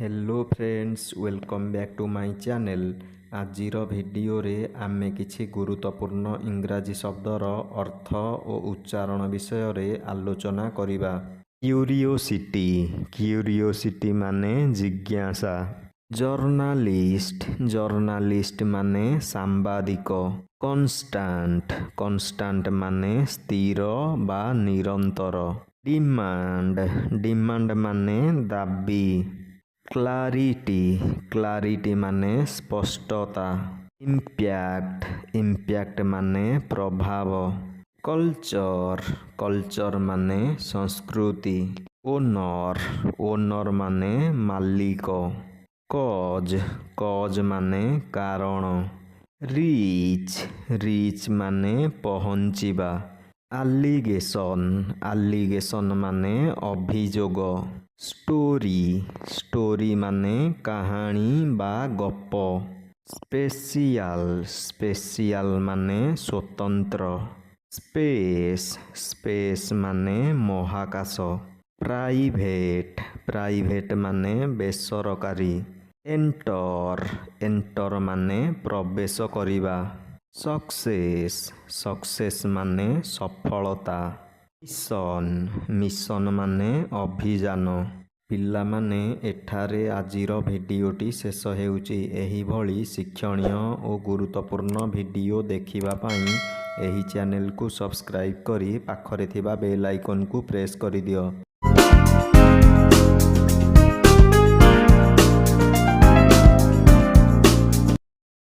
Hello friends, welcome back to my channel. आजिर video रे आमे किछि गुरुत्वपूर्ण इंग्राजी शब्दर अर्थ और उच्चारण विषय रे आलोचना करिबा। क्यूरियोसिटी क्यूरियोसिटी माने जिज्ञासा। जर्नालिस्ट जर्नालिस्ट माने सांबादिक। कन्स्टांट कन्स्टांट माने स्थिर बा निरंतर। डिमांड डिमांड माने दाबी। क्लारिटी क्लारिटी माने स्पष्टता। इम्पैक्ट इम्पैक्ट माने प्रभाव। कल्चर कल्चर माने संस्कृति। ओनर ओनर माने मालिक। कॉज कॉज माने कारण। रीच रीच माने पहुँचिबा। आलिगेशन आलिगेशन माने अभियोग। स्टोरी स्टोरी माने कहानी बा गप। स्पेशियल स्पेशियल माने स्वतंत्र। स्पेस स्पेस माने महाकाश। प्राइवेट प्राइवेट माने बेसरकारी। एंटर एंटर माने प्रवेश करिबा। सक्सेस सक्सेस माने सफलता। मिशन मिशन माने अभियान। पिलामाने एठारे आजिर भिडियोटी शेष हेउची। एही भली शिक्षणीय और गुरुत्वपूर्ण भिडियो देखिबा पाई एही चैनल को सब्सक्राइब करी पाखरे थिबा बेल आइकन को प्रेस करि दियो।